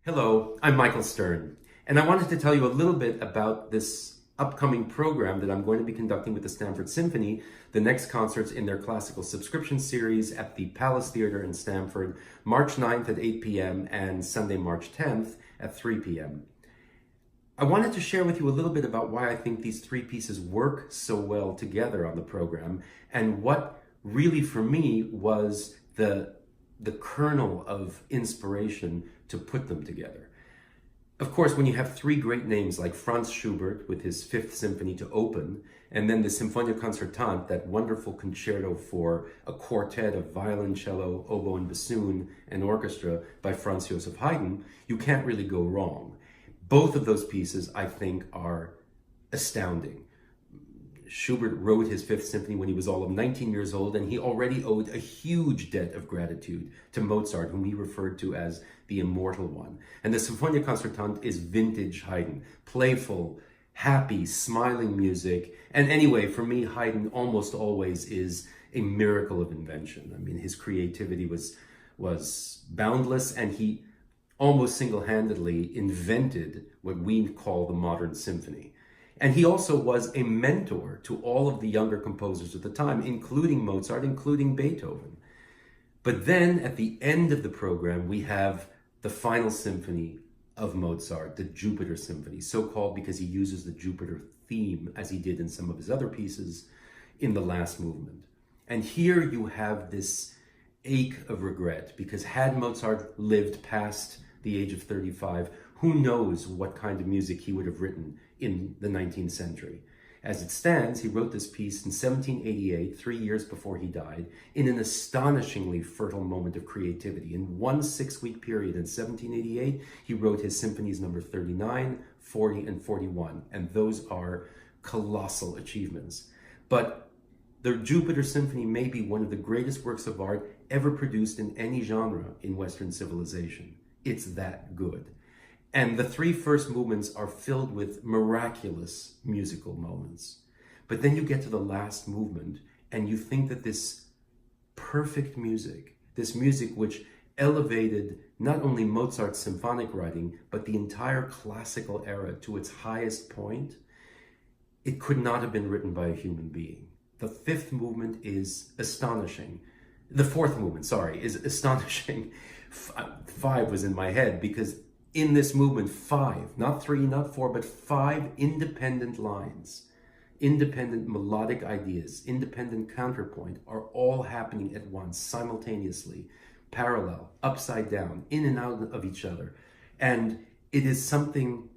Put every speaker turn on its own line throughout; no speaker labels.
Hello, I'm Michael Stern, and I wanted to tell you a little bit about this upcoming program that I'm going to be conducting with the Stamford Symphony, the next concerts in their classical subscription series at the Palace Theatre in Stamford, March 9th at 8 p.m. and Sunday, March 10th at 3 p.m. I wanted to share with you a little bit about why I think these three pieces work so well together on the program, and what really for me was the kernel of inspiration to put them together. Of course, when you have three great names like Franz Schubert with his Fifth Symphony to open, and then the Sinfonia Concertante, that wonderful concerto for a quartet of violoncello, oboe and bassoon, and orchestra by Franz Joseph Haydn, you can't really go wrong. Both of those pieces, I think, are astounding. Schubert wrote his Fifth Symphony when he was all of 19 years old, and he already owed a huge debt of gratitude to Mozart, whom he referred to as the immortal one. And the Sinfonia Concertante is vintage Haydn, playful, happy, smiling music. And anyway, for me, Haydn almost always is a miracle of invention. I mean, his creativity was boundless, and he almost single-handedly invented what we call the modern symphony. And he also was a mentor to all of the younger composers at the time, including Mozart, including Beethoven. But then at the end of the program, we have the final symphony of Mozart, the Jupiter Symphony, so called because he uses the Jupiter theme, as he did in some of his other pieces, in the last movement. And here you have this ache of regret, because had Mozart lived past the age of 35, who knows what kind of music he would have written in the 19th century. As it stands, he wrote this piece in 1788, 3 years before he died, in an astonishingly fertile moment of creativity. In one 6-week period in 1788, he wrote his symphonies number 39, 40, and 41, and those are colossal achievements. But the Jupiter Symphony may be one of the greatest works of art ever produced in any genre in Western civilization. It's that good. And the three first movements are filled with miraculous musical moments. But then you get to the last movement, and you think that this perfect music, this music which elevated not only Mozart's symphonic writing, but the entire classical era to its highest point, it could not have been written by a human being. The fifth movement is astonishing. The fourth movement, is astonishing. 5 was in my head, because in this movement, 5, not 3, not 4, but 5 independent lines, independent melodic ideas, independent counterpoint are all happening at once, simultaneously, parallel, upside down, in and out of each other. And it is something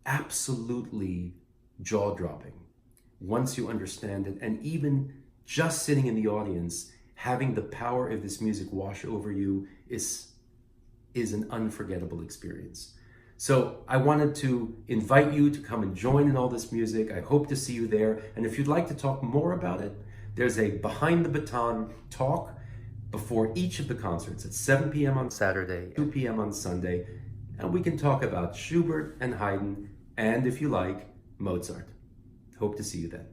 absolutely jaw-dropping once you understand it. And even just sitting in the audience, having the power of this music wash over you is an unforgettable experience. So I wanted to invite you to come and join in all this music. I hope to see you there. And if you'd like to talk more about it, there's a Behind the Baton talk before each of the concerts at 7 p.m. on Saturday, 2 p.m. on Sunday. And we can talk about Schubert and Haydn, and if you like, Mozart. Hope to see you then.